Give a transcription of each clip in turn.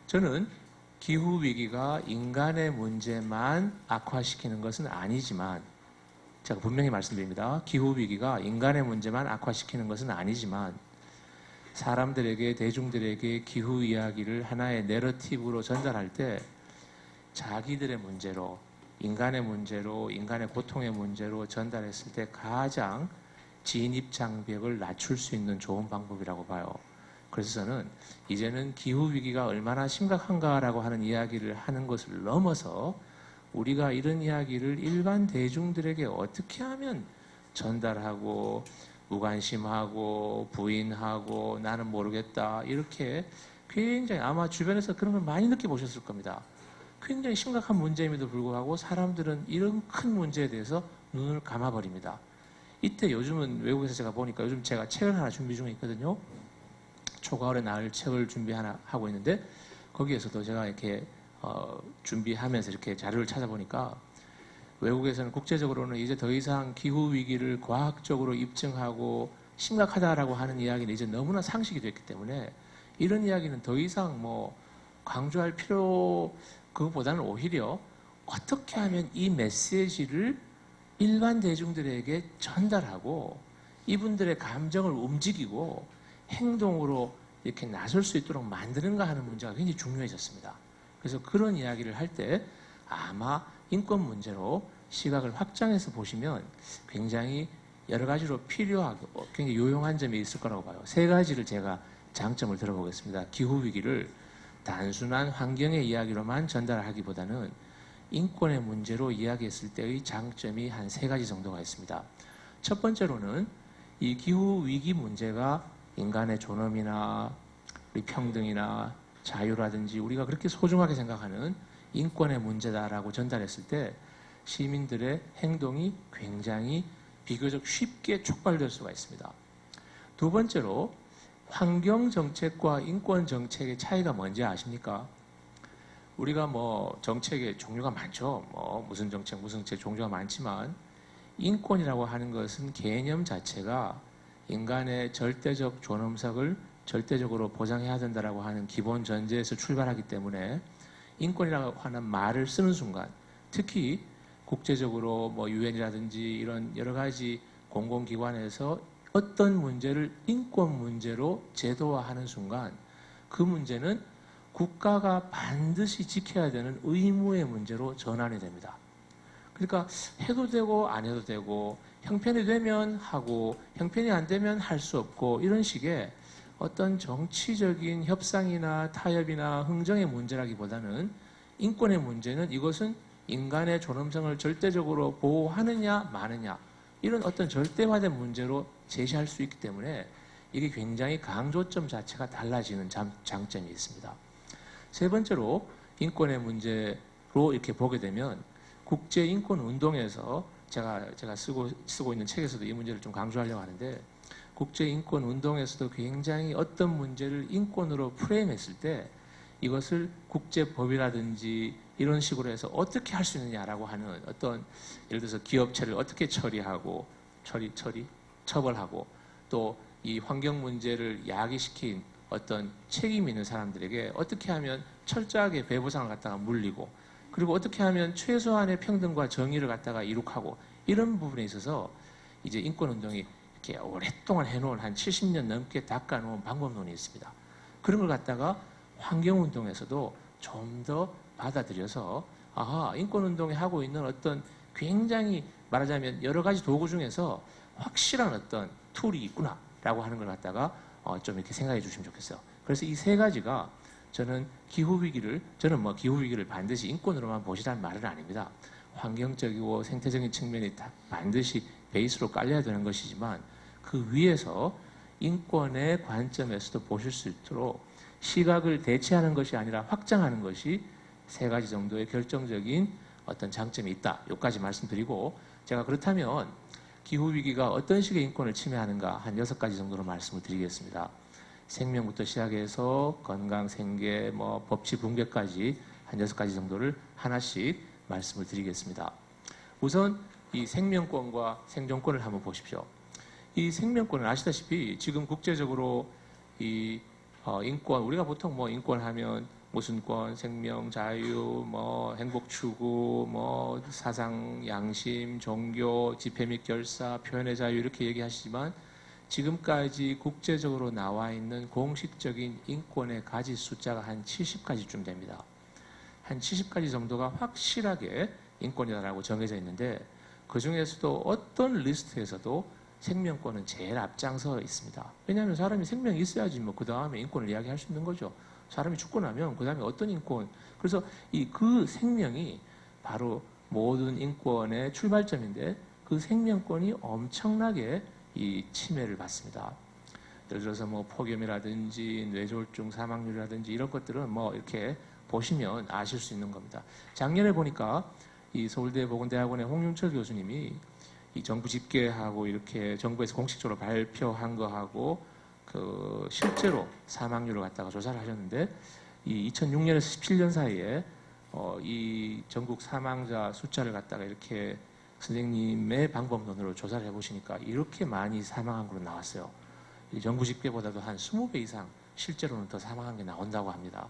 저는 기후위기가 인간의 문제만 악화시키는 것은 아니지만, 제가 분명히 말씀드립니다. 기후위기가 인간의 문제만 악화시키는 것은 아니지만, 사람들에게, 대중들에게 기후 이야기를 하나의 내러티브로 전달할 때 자기들의 문제로, 인간의 문제로, 인간의 고통의 문제로 전달했을 때 가장 진입장벽을 낮출 수 있는 좋은 방법이라고 봐요. 그래서 저는 이제는 기후위기가 얼마나 심각한가라고 하는 이야기를 하는 것을 넘어서 우리가 이런 이야기를 일반 대중들에게 어떻게 하면 전달하고 무관심하고 부인하고 나는 모르겠다 이렇게 굉장히 아마 주변에서 그런 걸 많이 느껴보셨을 겁니다. 굉장히 심각한 문제임에도 불구하고 사람들은 이런 큰 문제에 대해서 눈을 감아버립니다. 이때 요즘은 외국에서 제가 보니까 요즘 제가 책을 하나 준비 중에 있거든요. 초가을에 나올 책을 준비하고 있는데 거기에서도 제가 이렇게 준비하면서 이렇게 자료를 찾아보니까 외국에서는 국제적으로는 이제 더 이상 기후위기를 과학적으로 입증하고 심각하다라고 하는 이야기는 이제 너무나 상식이 됐기 때문에 이런 이야기는 더 이상 뭐 강조할 필요, 그것보다는 오히려 어떻게 하면 이 메시지를 일반 대중들에게 전달하고 이분들의 감정을 움직이고 행동으로 이렇게 나설 수 있도록 만드는가 하는 문제가 굉장히 중요해졌습니다. 그래서 그런 이야기를 할 때 아마 인권 문제로 시각을 확장해서 보시면 굉장히 여러 가지로 필요하고 굉장히 요용한 점이 있을 거라고 봐요. 세 가지를 제가 장점을 들어보겠습니다. 기후위기를 단순한 환경의 이야기로만 전달하기보다는 인권의 문제로 이야기했을 때의 장점이 한 세 가지 정도가 있습니다. 첫 번째로는 이 기후위기 문제가 인간의 존엄이나 우리 평등이나 자유라든지 우리가 그렇게 소중하게 생각하는 인권의 문제다라고 전달했을 때 시민들의 행동이 굉장히 비교적 쉽게 촉발될 수가 있습니다. 두 번째로 환경정책과 인권정책의 차이가 뭔지 아십니까? 우리가 뭐 정책의 종류가 많죠. 뭐 무슨 정책, 무슨 정책 종류가 많지만 인권이라고 하는 것은 개념 자체가 인간의 절대적 존엄성을 절대적으로 보장해야 된다라고 하는 기본 전제에서 출발하기 때문에 인권이라고 하는 말을 쓰는 순간 특히 국제적으로 뭐 유엔이라든지 이런 여러 가지 공공기관에서 어떤 문제를 인권 문제로 제도화하는 순간 그 문제는 국가가 반드시 지켜야 되는 의무의 문제로 전환이 됩니다. 그러니까 해도 되고 안 해도 되고 형편이 되면 하고 형편이 안 되면 할 수 없고 이런 식의 어떤 정치적인 협상이나 타협이나 흥정의 문제라기보다는 인권의 문제는 이것은 인간의 존엄성을 절대적으로 보호하느냐 마느냐 이런 어떤 절대화된 문제로 제시할 수 있기 때문에 이게 굉장히 강조점 자체가 달라지는 장점이 있습니다. 세 번째로 인권의 문제로 이렇게 보게 되면 국제인권운동에서 제가 쓰고 있는 책에서도 이 문제를 좀 강조하려고 하는데 국제인권운동에서도 굉장히 어떤 문제를 인권으로 프레임했을 때 이것을 국제법이라든지 이런 식으로 해서 어떻게 할 수 있느냐라고 하는 어떤 예를 들어서 기업체를 어떻게 처리하고 처벌하고 또 이 환경 문제를 야기시킨 어떤 책임 있는 사람들에게 어떻게 하면 철저하게 배보상을 갖다가 물리고 그리고 어떻게 하면 최소한의 평등과 정의를 갖다가 이룩하고 이런 부분에 있어서 이제 인권운동이 이렇게 오랫동안 해놓은 한 70년 넘게 닦아놓은 방법론이 있습니다. 그런 걸 갖다가 환경운동에서도 좀 더 받아들여서 아하 인권운동이 하고 있는 어떤 굉장히 말하자면 여러 가지 도구 중에서 확실한 어떤 툴이 있구나라고 하는 걸 갖다가 좀 이렇게 생각해 주시면 좋겠어요. 그래서 이 세 가지가 저는 기후위기를 반드시 인권으로만 보시라는 말은 아닙니다. 환경적이고 생태적인 측면이 다 반드시 베이스로 깔려야 되는 것이지만 그 위에서 인권의 관점에서도 보실 수 있도록 시각을 대체하는 것이 아니라 확장하는 것이 세 가지 정도의 결정적인 어떤 장점이 있다. 여기까지 말씀드리고 제가 그렇다면 기후위기가 어떤 식의 인권을 침해하는가 한 6가지 정도로 말씀을 드리겠습니다. 생명부터 시작해서 건강, 생계, 법치, 붕괴까지 한 6가지 정도를 하나씩 말씀을 드리겠습니다. 우선 이 생명권과 생존권을 한번 보십시오. 이 생명권은 아시다시피 지금 국제적으로 이 인권, 우리가 보통 뭐 인권 하면 무슨 권, 생명, 자유, 뭐 행복 추구, 뭐 사상, 양심, 종교, 집회 및 결사, 표현의 자유 이렇게 얘기하시지만 지금까지 국제적으로 나와 있는 공식적인 인권의 가지 숫자가 한 70가지쯤 됩니다. 한 70가지 정도가 확실하게 인권이다라고 정해져 있는데 그 중에서도 어떤 리스트에서도 생명권은 제일 앞장서 있습니다. 왜냐하면 사람이 생명이 있어야지 뭐 그 다음에 인권을 이야기할 수 있는 거죠. 사람이 죽고 나면 그 다음에 어떤 인권, 그래서 그 생명이 바로 모든 인권의 출발점인데 그 생명권이 엄청나게 이 침해를 받습니다. 예를 들어서 뭐 폭염이라든지 뇌졸중 사망률이라든지 이런 것들은 뭐 이렇게 보시면 아실 수 있는 겁니다. 작년에 보니까 이 서울대 보건대학원의 홍윤철 교수님이 이 정부 집계하고 이렇게 정부에서 공식적으로 발표한 거하고 그 실제로 사망률을 갖다가 조사를 하셨는데 이 2006년에서 17년 사이에 이 전국 사망자 숫자를 갖다가 이렇게 선생님의 방법론으로 조사를 해보시니까 이렇게 많이 사망한 걸로 나왔어요. 이 정부 집계보다도 한 20배 이상 실제로는 더 사망한 게 나온다고 합니다.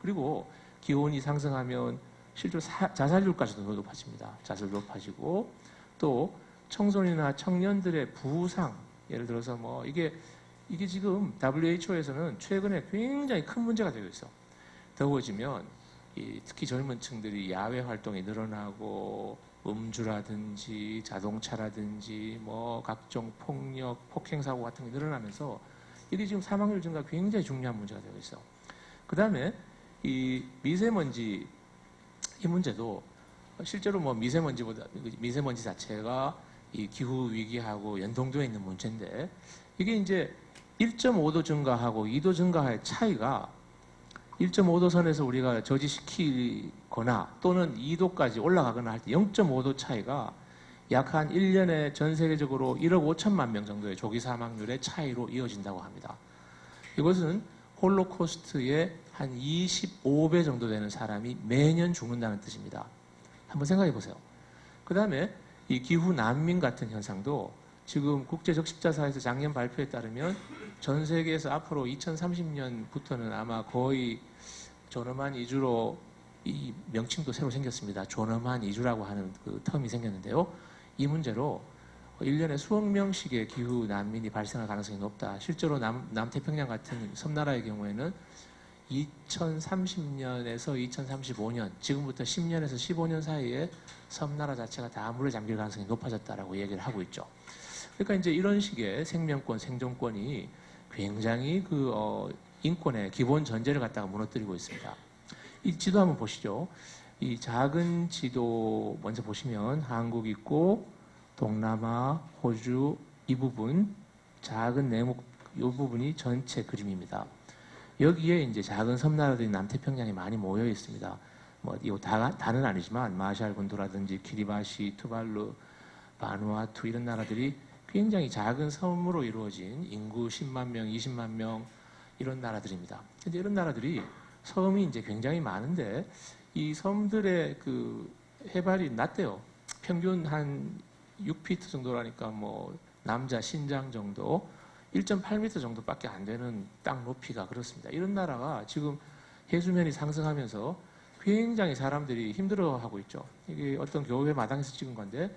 그리고 기온이 상승하면 실제로 자살률까지도 높아집니다. 자살도 높아지고 또 청소년이나 청년들의 부상, 예를 들어서 뭐 이게 지금 WHO에서는 최근에 굉장히 큰 문제가 되고 있어. 더워지면 특히 젊은 층들이 야외 활동이 늘어나고 음주라든지 자동차라든지 뭐 각종 폭력, 폭행 사고 같은 게 늘어나면서 이게 지금 사망률 증가 굉장히 중요한 문제가 되고 있어. 그 다음에 이 미세먼지 이 문제도 실제로 뭐 미세먼지 자체가 이 기후 위기하고 연동되어 있는 문제인데 이게 이제 1.5도 증가하고 2도 증가의 차이가 1.5도 선에서 우리가 저지시키거나 또는 2도까지 올라가거나 할 때 0.5도 차이가 약 한 1년에 전 세계적으로 1억 5천만 명 정도의 조기 사망률의 차이로 이어진다고 합니다. 이것은 홀로코스트의 한 25배 정도 되는 사람이 매년 죽는다는 뜻입니다. 한번 생각해 보세요. 그 다음에 이 기후 난민 같은 현상도 지금 국제적십자사에서 작년 발표에 따르면 전 세계에서 앞으로 2030년부터는 아마 거의 존엄한 이주로 이 명칭도 새로 생겼습니다. 존엄한 이주라고 하는 그 텀이 생겼는데요. 이 문제로 1년에 수억 명씩의 기후 난민이 발생할 가능성이 높다. 실제로 남태평양 같은 섬나라의 경우에는 2030년에서 2035년, 지금부터 10년에서 15년 사이에 섬나라 자체가 다 물에 잠길 가능성이 높아졌다라고 얘기를 하고 있죠. 그러니까 이제 이런 식의 생명권, 생존권이 굉장히 인권의 기본 전제를 갖다가 무너뜨리고 있습니다. 이 지도 한번 보시죠. 이 작은 지도 먼저 보시면 한국 있고 동남아, 호주 이 부분 작은 네모 이 부분이 전체 그림입니다. 여기에 이제 작은 섬나라들이 남태평양에 많이 모여 있습니다. 뭐 이거 다는 아니지만 마샬 군도라든지 키리바시, 투발루, 바누아투 이런 나라들이 굉장히 작은 섬으로 이루어진 인구 10만 명, 20만 명 이런 나라들입니다. 근데 이런 나라들이 섬이 이제 굉장히 많은데 이 섬들의 그 해발이 낮대요. 평균 한 6피트 정도라니까 뭐 남자 신장 정도 1.8m 정도밖에 안 되는 땅 높이가 그렇습니다. 이런 나라가 지금 해수면이 상승하면서 굉장히 사람들이 힘들어하고 있죠. 이게 어떤 교회 마당에서 찍은 건데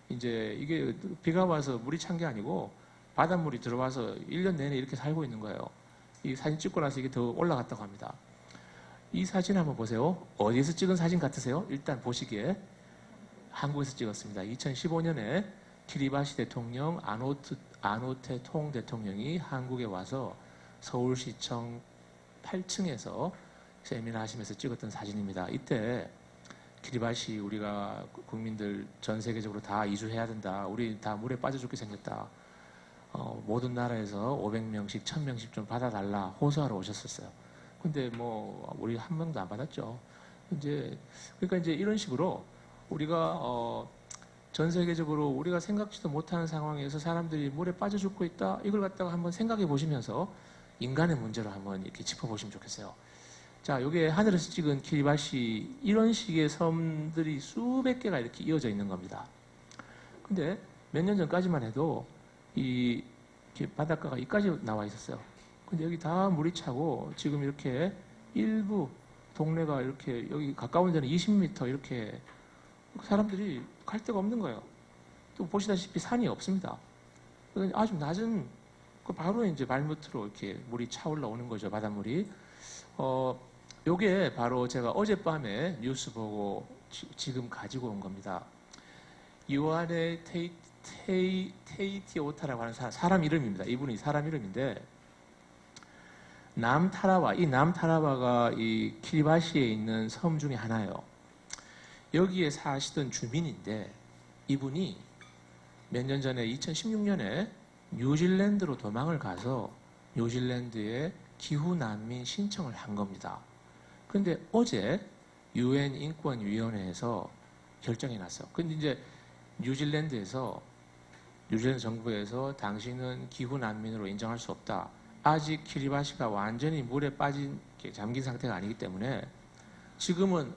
이제 이게 비가 와서 물이 찬 게 아니고 바닷물이 들어와서 1년 내내 이렇게 살고 있는 거예요. 이 사진 찍고 나서 이게 더 올라갔다고 합니다. 이 사진 한번 보세요. 어디서 찍은 사진 같으세요? 일단 보시기에 한국에서 찍었습니다. 2015년에 키리바시 대통령, 아노테 통 대통령이 한국에 와서 서울시청 8층에서 세미나 하시면서 찍었던 사진입니다. 이때 키리바시 우리가 국민들 전 세계적으로 다 이주해야 된다. 우리 다 물에 빠져 죽게 생겼다. 모든 나라에서 500명씩, 1000명씩 좀 받아달라 호소하러 오셨었어요. 근데 뭐 우리 한 명도 안 받았죠. 그러니까 이제 이런 식으로 우리가 전 세계적으로 우리가 생각지도 못하는 상황에서 사람들이 물에 빠져 죽고 있다. 이걸 갖다가 한번 생각해 보시면서 인간의 문제로 한번 이렇게 짚어보시면 좋겠어요. 자, 이게 하늘에서 찍은 키리바시 이런 식의 섬들이 수백 개가 이렇게 이어져 있는 겁니다. 근데 몇 년 전까지만 해도 이 바닷가가 이까지 나와 있었어요. 근데 여기 다 물이 차고 지금 이렇게 일부 동네가 이렇게 여기 가까운 데는 20m 이렇게 사람들이 갈 데가 없는 거예요. 또 보시다시피 산이 없습니다. 아주 낮은 그 바로 이제 발밑으로 이렇게 물이 차 올라오는 거죠. 바닷물이. 요게 바로 제가 어젯밤에 뉴스 보고 지금 가지고 온 겁니다. 요한의 테이티오타라고 하는 사람 이름입니다. 이분이 사람 이름인데 남타라와, 이 남타라와가 이 키리바시에 있는 섬 중에 하나예요. 여기에 사시던 주민인데 이분이 몇 년 전에 2016년에 뉴질랜드로 도망을 가서 뉴질랜드에 기후 난민 신청을 한 겁니다. 근데 어제 UN 인권위원회에서 결정이 났어요. 근데 이제 뉴질랜드 정부에서 당신은 기후 난민으로 인정할 수 없다. 아직 키리바시가 완전히 물에 빠진 잠긴 상태가 아니기 때문에 지금은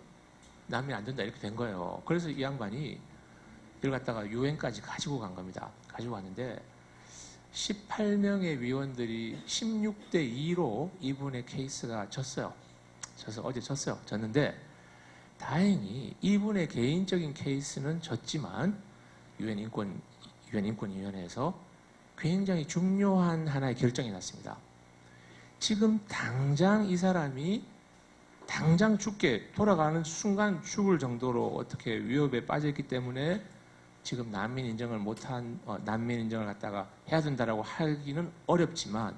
난민 안 된다 이렇게 된 거예요. 그래서 이 양반이 이걸 갖다가 유엔까지 가지고 간 겁니다. 가지고 왔는데 18명의 위원들이 16대 2로 이분의 케이스가 졌어요. 어제 졌는데 다행히 이분의 개인적인 케이스는 졌지만 유엔 인권위원회에서 굉장히 중요한 하나의 결정이 났습니다. 지금 당장 이 사람이 당장 돌아가는 순간 죽을 정도로 어떻게 위협에 빠졌기 때문에 지금 난민 인정을 갖다가 해야 된다라고 하기는 어렵지만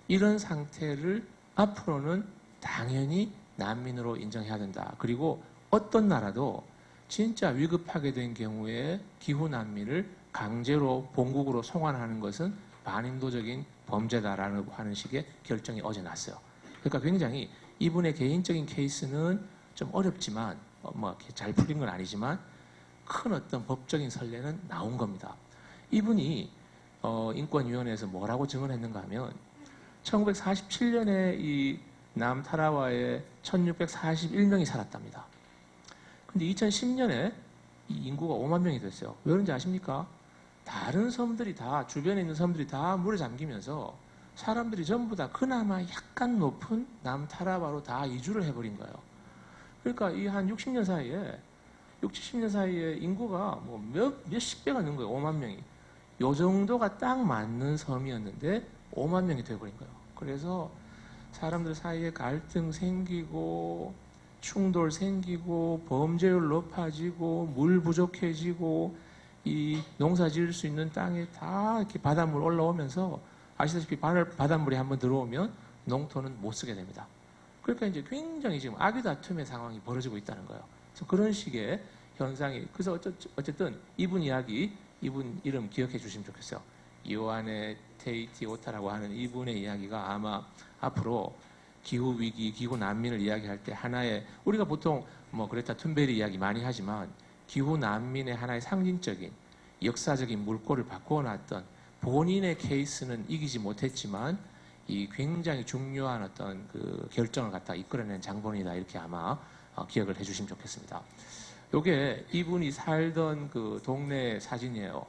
이런 상태를 앞으로는 당연히 난민으로 인정해야 된다. 그리고 어떤 나라도 진짜 위급하게 된 경우에 기후 난민을 강제로 본국으로 송환하는 것은 반인도적인 범죄다라는 하는 식의 결정이 어제 났어요. 그러니까 굉장히 이분의 개인적인 케이스는 좀 어렵지만 잘 풀린 건 아니지만 큰 어떤 법적인 선례는 나온 겁니다. 이분이 인권위원회에서 뭐라고 증언했는가 하면 1947년에 이 남타라와에 1641명이 살았답니다. 근데 2010년에 이 인구가 5만 명이 됐어요. 왜 그런지 아십니까? 다른 섬들이 다, 주변에 있는 섬들이 다 물에 잠기면서 사람들이 전부 다 그나마 약간 높은 남타라와로 다 이주를 해버린 거예요. 그러니까 이 한 60년 사이에 70년 사이에 인구가 몇십 배가 는 거예요. 5만 명이. 요 정도가 딱 맞는 섬이었는데 5만 명이 돼버린 거예요. 그래서 사람들 사이에 갈등 생기고 충돌 생기고 범죄율 높아지고 물 부족해지고 이 농사 지을 수 있는 땅에 다 이렇게 바닷물 올라오면서 아시다시피 바닷물이 한번 들어오면 농토는 못 쓰게 됩니다. 그러니까 이제 굉장히 지금 악유다툼의 상황이 벌어지고 있다는 거예요. 그래서 그런 식의 현상이, 그래서 어쨌든 이분 이름 기억해 주시면 좋겠어요. 요한의 테이티오타라고 하는 이분의 이야기가 아마 앞으로 기후 위기, 기후 난민을 이야기할 때 하나의, 우리가 보통 그레타 툰베리 이야기 많이 하지만 기후 난민의 하나의 상징적인 역사적인 물꼬를 바꾸어놨던 본인의 케이스는 이기지 못했지만 이 굉장히 중요한 어떤 그 결정을 갖다 이끌어낸 장본이다 이렇게 아마 기억을 해주시면 좋겠습니다. 요게 이분이 살던 그 동네 사진이에요.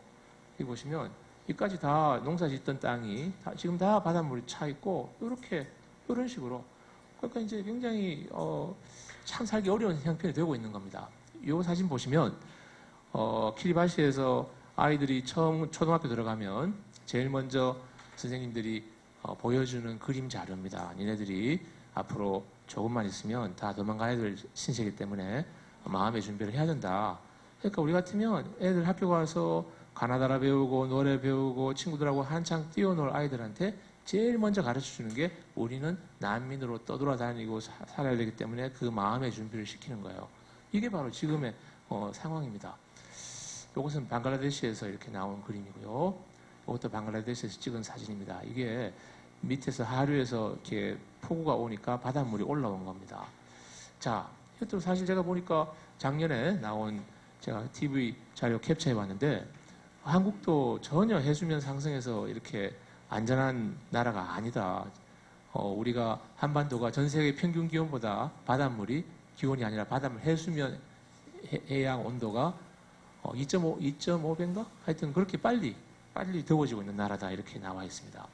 여기 보시면 여기까지 다 농사 짓던 땅이 지금 다 바닷물이 차 있고 이런 식으로, 그러니까 이제 굉장히 참 살기 어려운 형편이 되고 있는 겁니다. 요 사진 보시면 키리바시에서 아이들이 처음 초등학교 들어가면 제일 먼저 선생님들이 보여주는 그림 자료입니다. 니네들이 앞으로 조금만 있으면 다 도망가야 될 신세이기 때문에 마음의 준비를 해야 된다. 그러니까 우리 같으면 애들 학교 가서 가나다라 배우고 노래 배우고 친구들하고 한창 뛰어놀 아이들한테 제일 먼저 가르쳐주는 게 우리는 난민으로 떠돌아다니고 살아야 되기 때문에 그 마음의 준비를 시키는 거예요. 이게 바로 지금의 상황입니다. 이것은 방글라데시에서 이렇게 나온 그림이고요. 이것도 방글라데시에서 찍은 사진입니다. 이게 밑에서 하류에서 이렇게 폭우가 오니까 바닷물이 올라온 겁니다. 자, 이것도 사실 제가 보니까 작년에 나온 제가 TV 자료 캡처해 봤는데 한국도 전혀 해수면 상승해서 이렇게 안전한 나라가 아니다. 우리가 한반도가 전 세계 평균 기온보다 기온이 아니라 바닷물 해수면 해양 온도가 2.5배인가? 하여튼 그렇게 빨리 더워지고 있는 나라다 이렇게 나와 있습니다.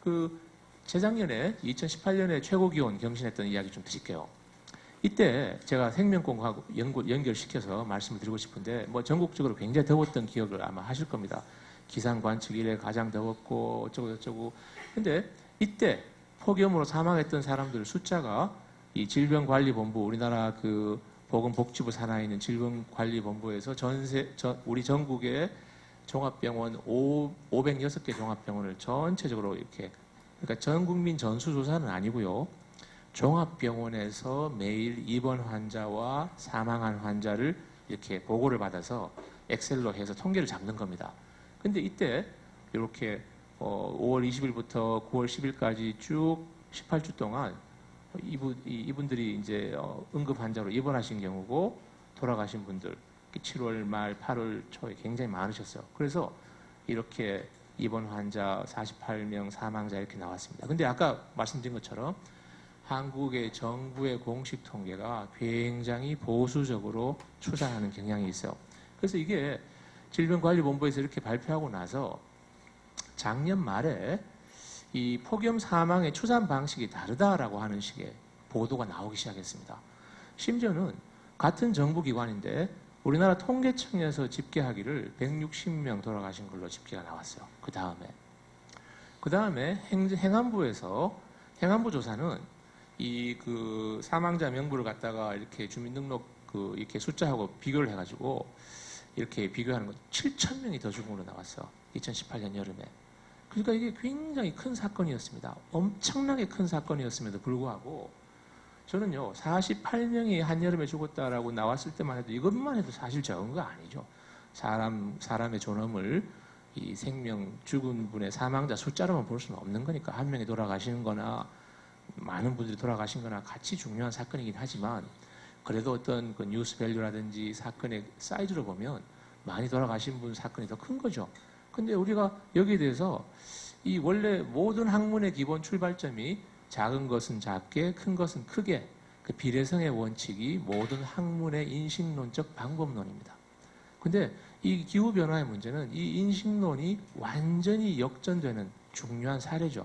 그 재작년에 2018년에 최고기온 경신했던 이야기 좀 드릴게요. 이때 제가 생명공학하고 연결시켜서 말씀을 드리고 싶은데 뭐 전국적으로 굉장히 더웠던 기억을 아마 하실 겁니다. 기상 관측 이래 가장 더웠고 어쩌고 저쩌고. 근데 이때 폭염으로 사망했던 사람들 숫자가 이 질병관리본부 우리나라 그 보건복지부 산하에 있는 질병관리본부에서 우리 전국의 종합병원 506개 종합병원을 전체적으로 이렇게 그러니까 전 국민 전수조사는 아니고요. 종합병원에서 매일 입원 환자와 사망한 환자를 이렇게 보고를 받아서 엑셀로 해서 통계를 잡는 겁니다. 근데 이때 이렇게 5월 20일부터 9월 10일까지 쭉 18주 동안 이분들이 이제 응급 환자로 입원하신 경우고 돌아가신 분들 7월 말 8월 초에 굉장히 많으셨어요. 그래서 이렇게 입원 환자 48명 사망자 이렇게 나왔습니다. 근데 아까 말씀드린 것처럼 한국의 정부의 공식 통계가 굉장히 보수적으로 추산하는 경향이 있어요. 그래서 이게 질병관리본부에서 이렇게 발표하고 나서 작년 말에 이 폭염 사망의 추산 방식이 다르다라고 하는 식의 보도가 나오기 시작했습니다. 심지어는 같은 정부기관인데 우리나라 통계청에서 집계하기를 160명 돌아가신 걸로 집계가 나왔어요. 그 다음에 행안부 조사는 이 그 사망자 명부를 갖다가 이렇게 주민등록 이렇게 숫자하고 비교를 해가지고 이렇게 비교하는 건 7,000명이 더 죽은 걸로 나왔어. 2018년 여름에. 그러니까 이게 굉장히 큰 사건이었습니다. 엄청나게 큰 사건이었음에도 불구하고 저는요 48명이 한여름에 죽었다라고 나왔을 때만 해도 이것만 해도 사실 적은 거 아니죠. 사람의 존엄을 이 생명 죽은 분의 사망자 숫자로만 볼 수는 없는 거니까 한 명이 돌아가시는 거나 많은 분들이 돌아가신 거나 같이 중요한 사건이긴 하지만 그래도 어떤 그 뉴스 밸류라든지 사건의 사이즈로 보면 많이 돌아가신 분 사건이 더 큰 거죠. 근데 우리가 여기에 대해서 이 원래 모든 학문의 기본 출발점이 작은 것은 작게, 큰 것은 크게 그 비례성의 원칙이 모든 학문의 인식론적 방법론입니다. 근데 이 기후변화의 문제는 이 인식론이 완전히 역전되는 중요한 사례죠.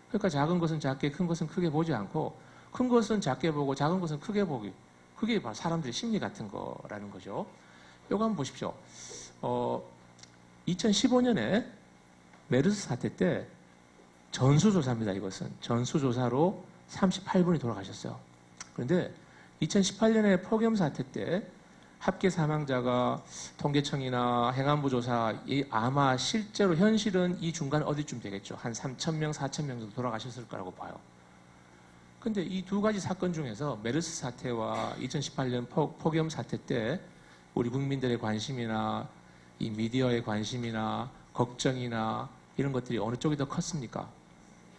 그러니까 작은 것은 작게, 큰 것은 크게 보지 않고 큰 것은 작게 보고 작은 것은 크게 보기. 그게 바로 사람들의 심리 같은 거라는 거죠. 이거 한번 보십시오. 2015년에 메르스 사태 때 전수조사입니다. 이것은 전수조사로 38분이 돌아가셨어요. 그런데 2018년에 폭염 사태 때 합계 사망자가 통계청이나 행안부 조사 아마 실제로 현실은 이 중간 어디쯤 되겠죠. 한 3,000명, 4,000명 정도 돌아가셨을 거라고 봐요. 근데 이 두 가지 사건 중에서 메르스 사태와 2018년 폭염 사태 때 우리 국민들의 관심이나 이 미디어의 관심이나 걱정이나 이런 것들이 어느 쪽이 더 컸습니까?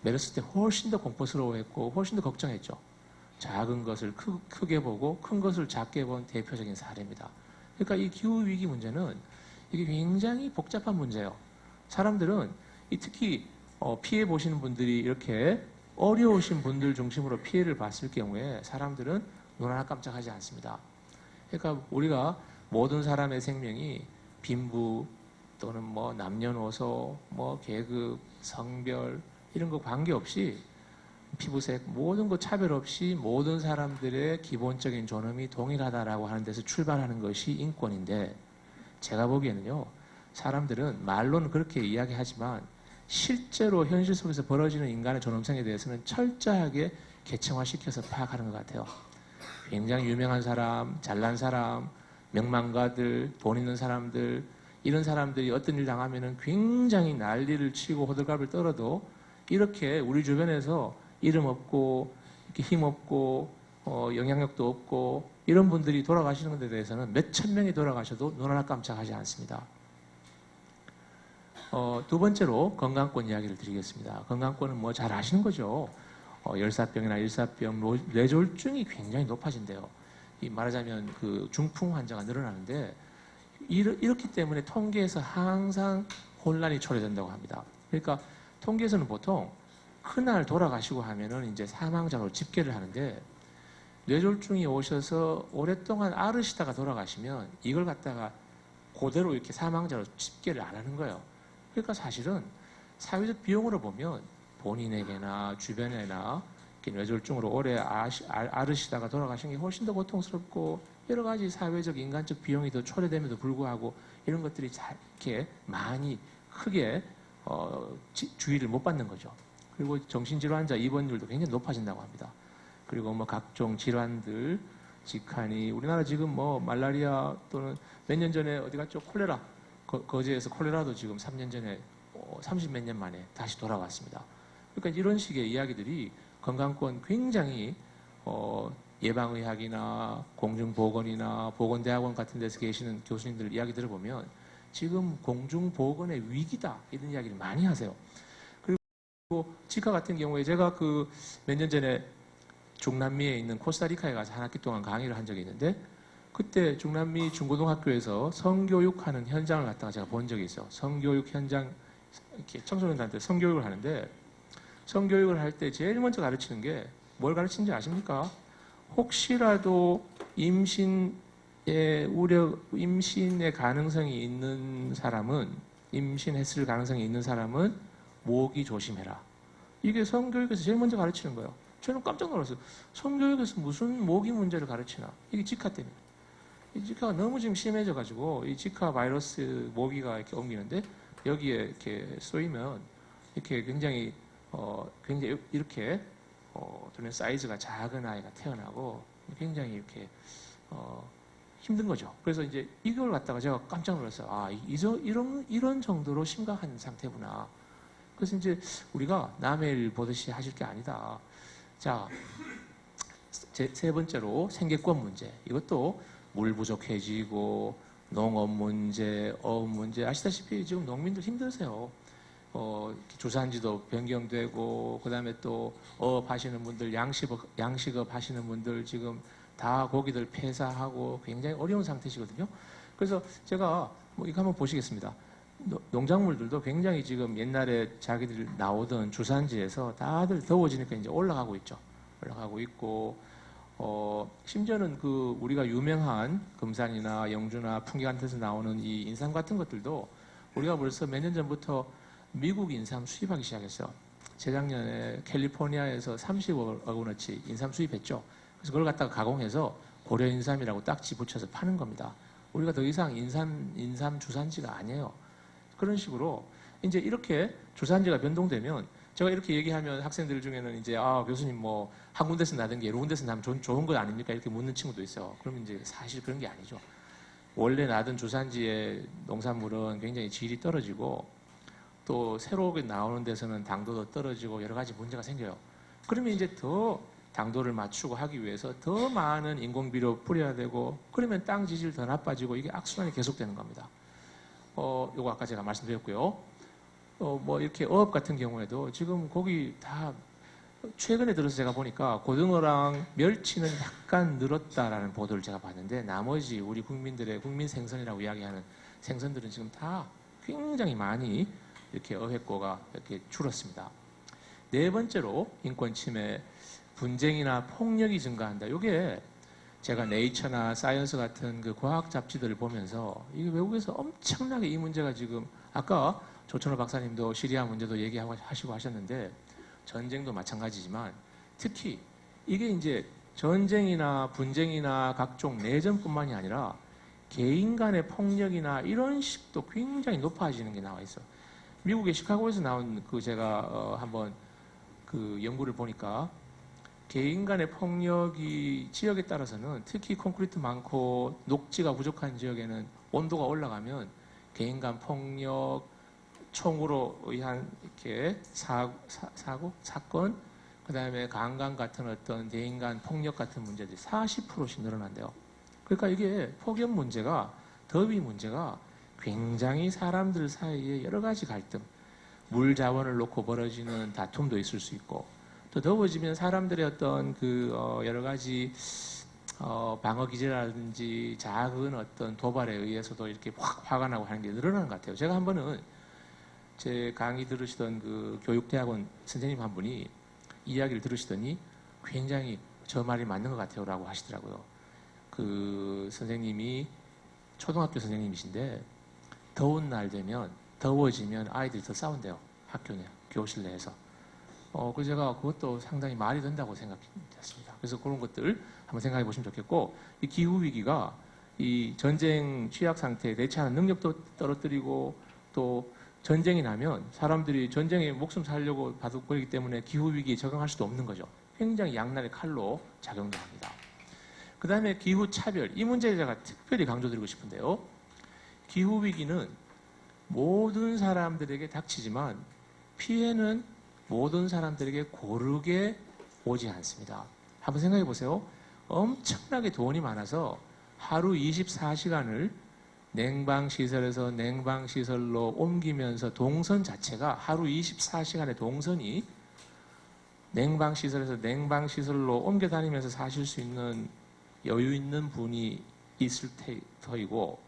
메르스 때 훨씬 더 공포스러워했고 훨씬 더 걱정했죠. 작은 것을 크게 보고 큰 것을 작게 본 대표적인 사례입니다. 그러니까 이 기후위기 문제는 이게 굉장히 복잡한 문제예요. 사람들은 특히 피해 보시는 분들이 이렇게 어려우신 분들 중심으로 피해를 봤을 경우에 사람들은 눈 하나 깜짝하지 않습니다. 그러니까 우리가 모든 사람의 생명이 빈부 또는 뭐 남녀노소, 뭐 계급, 성별 이런 거 관계없이 피부색 모든 거 차별 없이 모든 사람들의 기본적인 존엄이 동일하다라고 하는 데서 출발하는 것이 인권인데 제가 보기에는요 사람들은 말로는 그렇게 이야기하지만 실제로 현실 속에서 벌어지는 인간의 존엄성에 대해서는 철저하게 계층화시켜서 파악하는 것 같아요. 굉장히 유명한 사람, 잘난 사람, 명망가들, 돈 있는 사람들 이런 사람들이 어떤 일 당하면은 굉장히 난리를 치고 호들갑을 떨어도 이렇게 우리 주변에서 이름 없고 이렇게 힘 없고 영향력도 없고 이런 분들이 돌아가시는 것에 대해서는 몇천 명이 돌아가셔도 눈 하나 깜짝하지 않습니다. 두 번째로 건강권 이야기를 드리겠습니다. 건강권은 뭐 잘 아시는 거죠. 열사병이나 일사병, 뇌졸중이 굉장히 높아진대요. 말하자면 그 중풍 환자가 늘어나는데 이렇기 때문에 통계에서 항상 혼란이 초래된다고 합니다. 그러니까 통계에서는 보통 그날 돌아가시고 하면은 이제 사망자로 집계를 하는데 뇌졸중이 오셔서 오랫동안 앓으시다가 돌아가시면 이걸 갖다가 그대로 이렇게 사망자로 집계를 안 하는 거예요. 그러니까 사실은 사회적 비용으로 보면 본인에게나 주변에나 이렇게 뇌졸중으로 오래 앓으시다가 돌아가신 게 훨씬 더 고통스럽고 여러 가지 사회적 인간적 비용이 더 초래됨에도 불구하고 이런 것들이 이렇게 많이 크게 주의를 못 받는 거죠. 그리고 정신질환자 입원율도 굉장히 높아진다고 합니다. 그리고 뭐 각종 질환들, 직한이 우리나라 지금 뭐 말라리아 또는 몇 년 전에 어디 갔죠? 콜레라. 거제에서 콜레라도 지금 3년 전에 30 몇 년 만에 다시 돌아왔습니다. 그러니까 이런 식의 이야기들이 건강권 굉장히 예방의학이나 공중보건이나 보건대학원 같은 데서 계시는 교수님들 이야기 들어보면 지금 공중보건의 위기다 이런 이야기를 많이 하세요. 그리고 치과 같은 경우에 제가 그 몇 년 전에 중남미에 있는 코스타리카에 가서 한 학기 동안 강의를 한 적이 있는데 그때 중남미 중고등학교에서 성교육하는 현장을 갖다가 제가 본 적이 있어요. 성교육 현장, 이렇게 청소년들한테 성교육을 하는데 성교육을 할 때 제일 먼저 가르치는 게 뭘 가르치는지 아십니까? 혹시라도 임신의 가능성이 있는 사람은, 임신했을 가능성이 있는 사람은 모기 조심해라. 이게 성교육에서 제일 먼저 가르치는 거예요. 저는 깜짝 놀랐어요. 성교육에서 무슨 모기 문제를 가르치나? 이게 지카 때문에. 이 지카가 너무 지금 심해져가지고 이 지카 바이러스 모기가 이렇게 옮기는데 여기에 이렇게 쏘이면 이렇게 굉장히 이렇게 저는 사이즈가 작은 아이가 태어나고 굉장히 이렇게 힘든 거죠. 그래서 이제 이걸 갖다가 제가 깜짝 놀랐어요. 아, 이런 정도로 심각한 상태구나. 그래서 이제 우리가 남의 일 보듯이 하실 게 아니다. 자, 세 번째로 생계권 문제. 이것도 물 부족해지고 농업 문제, 어업 문제. 아시다시피 지금 농민들 힘드세요. 주산지도 변경되고 그다음에 또 어업 하시는 분들, 양식업 하시는 분들 지금 다 고기들 폐사하고 굉장히 어려운 상태시거든요. 그래서 제가 뭐 이거 한번 보시겠습니다. 농작물들도 굉장히 지금 옛날에 자기들 나오던 주산지에서 다들 더워지니까 이제 올라가고 있죠. 올라가고 있고 심지어는 그 우리가 유명한 금산이나 영주나 풍계 같은 데서 나오는 이 인삼 같은 것들도 우리가 벌써 몇 년 전부터 미국 인삼 수입하기 시작했어요. 재작년에 캘리포니아에서 30억 원어치 인삼 수입했죠. 그래서 그걸 갖다가 가공해서 고려 인삼이라고 딱지 붙여서 파는 겁니다. 우리가 더 이상 인삼 주산지가 아니에요. 그런 식으로 이제 이렇게 주산지가 변동되면 제가 이렇게 얘기하면 학생들 중에는 이제 교수님 뭐 한 군데서 나던 게 여러 군데서 나면 좋은 거 아닙니까? 이렇게 묻는 친구도 있어요. 그러면 이제 사실 그런 게 아니죠. 원래 나던 주산지의 농산물은 굉장히 질이 떨어지고 또 새롭게 나오는 데서는 당도도 떨어지고 여러 가지 문제가 생겨요. 그러면 이제 더 당도를 맞추고 하기 위해서 더 많은 인공비료 뿌려야 되고 그러면 땅 지질 더 나빠지고 이게 악순환이 계속되는 겁니다. 요거 아까 제가 말씀드렸고요. 뭐 이렇게 어업 같은 경우에도 지금 고기 다 최근에 들어서 제가 보니까 고등어랑 멸치는 약간 늘었다라는 보도를 제가 봤는데 나머지 우리 국민들의 국민 생선이라고 이야기하는 생선들은 지금 다 굉장히 많이 이렇게 어획고가 이렇게 줄었습니다. 네 번째로 인권 침해, 분쟁이나 폭력이 증가한다. 이게 제가 네이처나 사이언스 같은 그 과학 잡지들을 보면서 이게 외국에서 엄청나게 이 문제가 지금 아까 조천호 박사님도 시리아 문제도 얘기하고 하시고 하셨는데 전쟁도 마찬가지지만 특히 이게 이제 전쟁이나 분쟁이나 각종 내전뿐만이 아니라 개인 간의 폭력이나 이런 식도 굉장히 높아지는 게 나와 있어. 미국의 시카고에서 나온 그 제가 한번 그 연구를 보니까 개인 간의 폭력이 지역에 따라서는 특히 콘크리트 많고 녹지가 부족한 지역에는 온도가 올라가면 개인 간 폭력, 총으로 의한 이렇게 사건, 그 다음에 강간 같은 어떤 대인 간 폭력 같은 문제들이 40%씩 늘어난대요. 그러니까 이게 폭염 문제가, 더위 문제가 굉장히 사람들 사이에 여러 가지 갈등, 물 자원을 놓고 벌어지는 다툼도 있을 수 있고, 또 더워지면 사람들의 어떤 여러 가지 방어 기제라든지 작은 어떤 도발에 의해서도 이렇게 확 화가 나고 하는 게 늘어나는 것 같아요. 제가 한 번은 제 강의 들으시던 그 교육대학원 선생님 한 분이 이야기를 들으시더니 굉장히 저 말이 맞는 것 같아요 라고 하시더라고요. 그 선생님이 초등학교 선생님이신데 더운 날 되면 더워지면 아이들이 더 싸운대요. 학교 내 교실 내에서. 그래서 제가 그것도 상당히 말이 된다고 생각했습니다. 그래서 그런 것들 한번 생각해 보시면 좋겠고, 이 기후 위기가 이 전쟁 취약 상태에 대처하는 능력도 떨어뜨리고, 또 전쟁이 나면 사람들이 전쟁에 목숨 살려고 바둑거리기 때문에 기후 위기에 적응할 수도 없는 거죠. 굉장히 양날의 칼로 작용도 합니다. 그 다음에 기후 차별, 이 문제에 제가 특별히 강조드리고 싶은데요. 기후 위기는 모든 사람들에게 닥치지만 피해는 모든 사람들에게 고르게 오지 않습니다. 한번 생각해 보세요. 엄청나게 돈이 많아서 하루 24시간을 냉방시설에서 냉방시설로 옮기면서 동선 자체가 하루 24시간의 동선이 냉방시설에서 냉방시설로 옮겨 다니면서 사실 수 있는 여유 있는 분이 있을 터이고,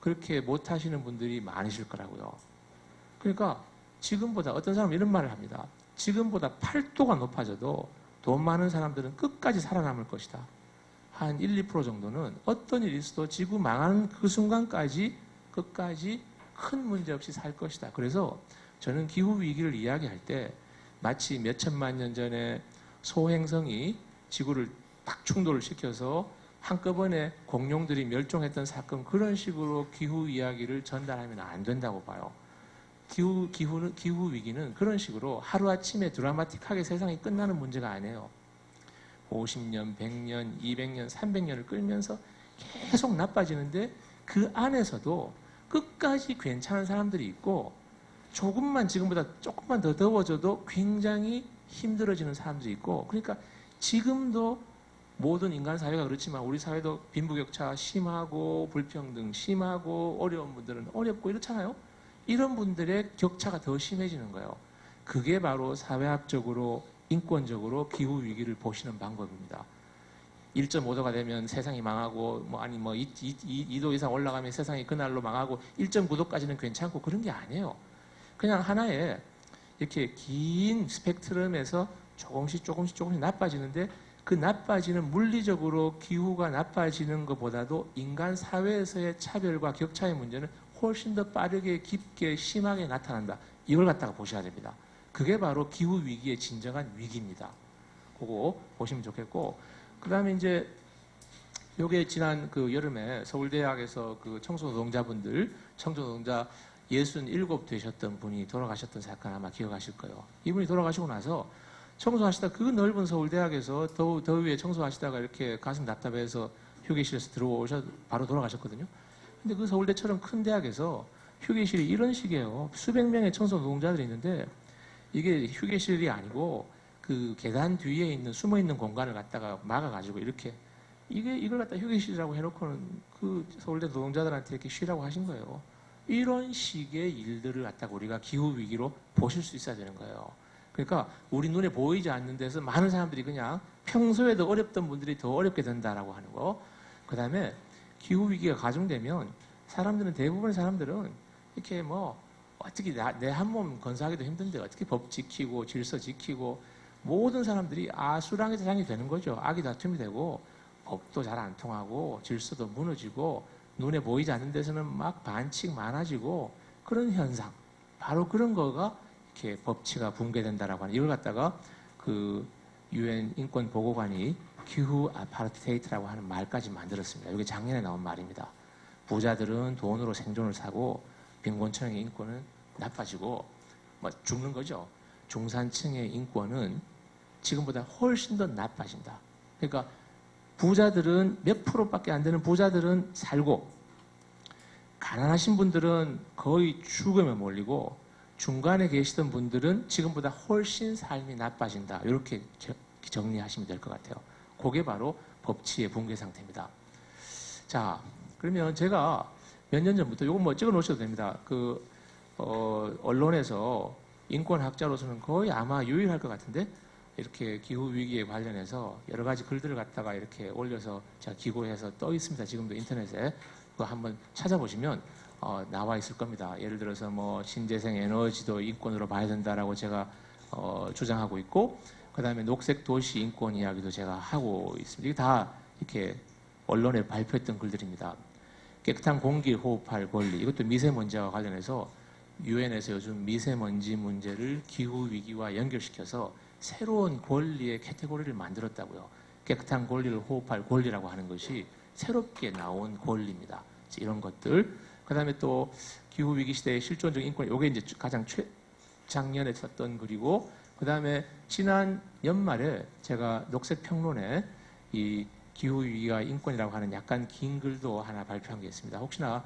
그렇게 못 하시는 분들이 많으실 거라고요. 그러니까 지금보다, 어떤 사람은 이런 말을 합니다. 지금보다 8도가 높아져도 돈 많은 사람들은 끝까지 살아남을 것이다. 한 1, 2% 정도는 어떤 일이 있어도 지구 망하는 그 순간까지 끝까지 큰 문제 없이 살 것이다. 그래서 저는 기후 위기를 이야기할 때 마치 몇 천만 년 전에 소행성이 지구를 딱 충돌을 시켜서 한꺼번에 공룡들이 멸종했던 사건, 그런 식으로 기후 이야기를 전달하면 안 된다고 봐요. 기후 위기는 그런 식으로 하루아침에 드라마틱하게 세상이 끝나는 문제가 아니에요. 50년, 100년, 200년, 300년을 끌면서 계속 나빠지는데, 그 안에서도 끝까지 괜찮은 사람들이 있고, 지금보다 조금만 더 더워져도 굉장히 힘들어지는 사람들이 있고, 그러니까 지금도 모든 인간 사회가 그렇지만 우리 사회도 빈부격차 심하고 불평등 심하고 어려운 분들은 어렵고 이렇잖아요. 이런 분들의 격차가 더 심해지는 거예요. 그게 바로 사회학적으로 인권적으로 기후 위기를 보시는 방법입니다. 1.5도가 되면 세상이 망하고, 2도 이상 올라가면 세상이 그날로 망하고, 1.9도까지는 괜찮고, 그런 게 아니에요. 그냥 하나의 이렇게 긴 스펙트럼에서 조금씩 나빠지는데, 그 나빠지는, 물리적으로 기후가 나빠지는 것보다도 인간 사회에서의 차별과 격차의 문제는 훨씬 더 빠르게, 깊게, 심하게 나타난다. 이걸 갖다가 보셔야 됩니다. 그게 바로 기후 위기의 진정한 위기입니다. 그거 보시면 좋겠고, 그 다음에 이제 요게 지난 그 여름에 서울대학에서 그 청소노동자분들, 청소노동자 67 되셨던 분이 돌아가셨던 사건 아마 기억하실 거예요. 이분이 돌아가시고 나서 청소하시다, 그 넓은 서울대학에서 더위에 청소하시다가 이렇게 가슴 답답해서 휴게실에서 바로 돌아가셨거든요. 근데 그 서울대처럼 큰 대학에서 휴게실이 이런 식이에요. 수백 명의 청소 노동자들이 있는데, 이게 휴게실이 아니고 그 계단 뒤에 있는 숨어 있는 공간을 갖다가 막아가지고 이렇게, 이걸 갖다 휴게실이라고 해놓고는 그 서울대 노동자들한테 이렇게 쉬라고 하신 거예요. 이런 식의 일들을 갖다가 우리가 기후 위기로 보실 수 있어야 되는 거예요. 그러니까 우리 눈에 보이지 않는 데서 많은 사람들이 그냥 평소에도 어렵던 분들이 더 어렵게 된다라고 하는 거. 그 다음에 기후 위기가 가중되면 대부분의 사람들은 이렇게 어떻게 내 한 몸 건사하기도 힘든데 어떻게 법 지키고 질서 지키고, 모든 사람들이 아수랑의 대상이 되는 거죠. 악이 다툼이 되고, 법도 잘 안 통하고, 질서도 무너지고, 눈에 보이지 않는 데서는 막 반칙 많아지고, 그런 현상. 바로 그런 거가 이렇게 법치가 붕괴된다라고 하는, 이걸 갖다가 그 UN 인권 보고관이 기후 아파르테이트라고 하는 말까지 만들었습니다. 이게 작년에 나온 말입니다. 부자들은 돈으로 생존을 사고 빈곤층의 인권은 나빠지고 죽는 거죠. 중산층의 인권은 지금보다 훨씬 더 나빠진다. 그러니까 부자들은 몇 프로밖에 안 되는 부자들은 살고, 가난하신 분들은 거의 죽음에 몰리고, 중간에 계시던 분들은 지금보다 훨씬 삶이 나빠진다. 이렇게 정리하시면 될 것 같아요. 그게 바로 법치의 붕괴 상태입니다. 자, 그러면 제가 몇 년 전부터, 요거 찍어 놓으셔도 됩니다. 언론에서 인권학자로서는 거의 아마 유일할 것 같은데, 이렇게 기후위기에 관련해서 여러 가지 글들을 갖다가 이렇게 올려서 제가 기고해서 떠 있습니다. 지금도 인터넷에. 그거 한번 찾아보시면 나와 있을 겁니다. 예를 들어서 신재생 에너지도 인권으로 봐야 된다라고 제가 주장하고 있고, 그 다음에 녹색 도시 인권 이야기도 제가 하고 있습니다. 이게 다 이렇게 언론에 발표했던 글들입니다. 깨끗한 공기 호흡할 권리, 이것도 미세먼지와 관련해서 유엔에서 요즘 미세먼지 문제를 기후 위기와 연결시켜서 새로운 권리의 카테고리를 만들었다고요. 깨끗한 권리를 호흡할 권리라고 하는 것이 새롭게 나온 권리입니다. 이런 것들. 그다음에 또 기후 위기 시대의 실존적 인권. 이게 이제 가장 작년에 썼던 글이고, 그다음에 지난 연말에 제가 녹색 평론에 이 기후 위기와 인권이라고 하는 약간 긴 글도 하나 발표한 게 있습니다. 혹시나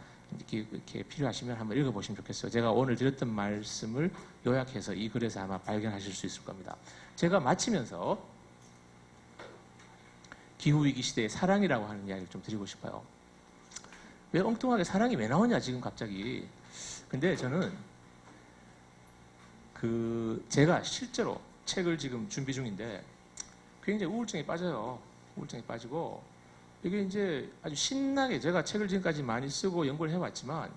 이렇게 필요하시면 한번 읽어보시면 좋겠어요. 제가 오늘 드렸던 말씀을 요약해서 이 글에서 아마 발견하실 수 있을 겁니다. 제가 마치면서 기후위기 시대의 사랑이라고 하는 이야기를 좀 드리고 싶어요. 왜 엉뚱하게 사랑이 왜 나오냐 지금 갑자기. 근데 저는 제가 실제로 책을 지금 준비 중인데 굉장히 우울증에 빠져요. 우울증에 빠지고 이게 이제 아주 신나게, 제가 책을 지금까지 많이 쓰고 연구를 해왔지만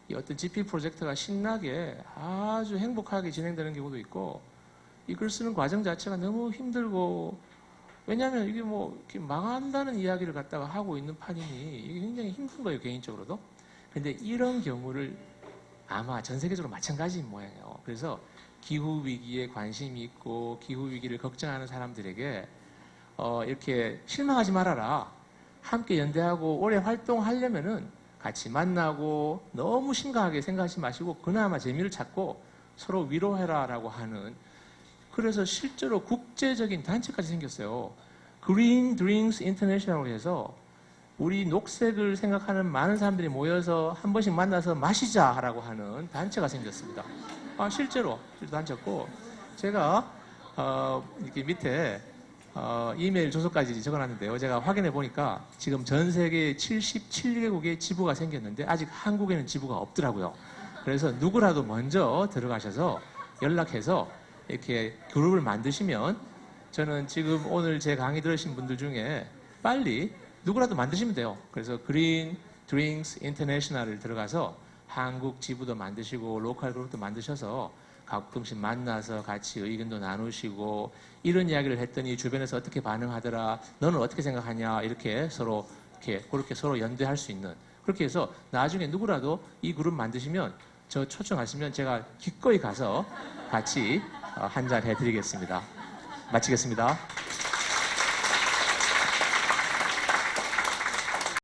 이 어떤 GP 프로젝트가 신나게 아주 행복하게 진행되는 경우도 있고, 이 글 쓰는 과정 자체가 너무 힘들고, 왜냐하면 이게 뭐 이렇게 망한다는 이야기를 갖다가 하고 있는 판이니 이게 굉장히 힘든 거예요, 개인적으로도. 근데 이런 경우를 아마 전 세계적으로 마찬가지인 모양이에요. 그래서 기후 위기에 관심이 있고 기후 위기를 걱정하는 사람들에게 이렇게 실망하지 말아라, 함께 연대하고 오래 활동하려면은 같이 만나고 너무 심각하게 생각하지 마시고 그나마 재미를 찾고 서로 위로해라라고 하는, 그래서 실제로 국제적인 단체까지 생겼어요. Green Drinks International로 해서 우리 녹색을 생각하는 많은 사람들이 모여서 한 번씩 만나서 마시자라고 하는 단체가 생겼습니다. 실제로 단체였고, 제가 이렇게 밑에 이메일 주소까지 적어놨는데요. 제가 확인해 보니까 지금 전 세계 77개국의 지부가 생겼는데 아직 한국에는 지부가 없더라고요. 그래서 누구라도 먼저 들어가셔서 연락해서 이렇게 그룹을 만드시면, 저는 지금 오늘 제 강의 들으신 분들 중에 빨리 누구라도 만드시면 돼요. 그래서 Green Drinks International을 들어가서 한국 지부도 만드시고 로컬 그룹도 만드셔서 가끔씩 만나서 같이 의견도 나누시고, 이런 이야기를 했더니 주변에서 어떻게 반응하더라, 너는 어떻게 생각하냐, 이렇게 서로 그렇게 서로 연대할 수 있는, 그렇게 해서 나중에 누구라도 이 그룹 만드시면 저 초청하시면 제가 기꺼이 가서 같이 한잔 해드리겠습니다. 마치겠습니다.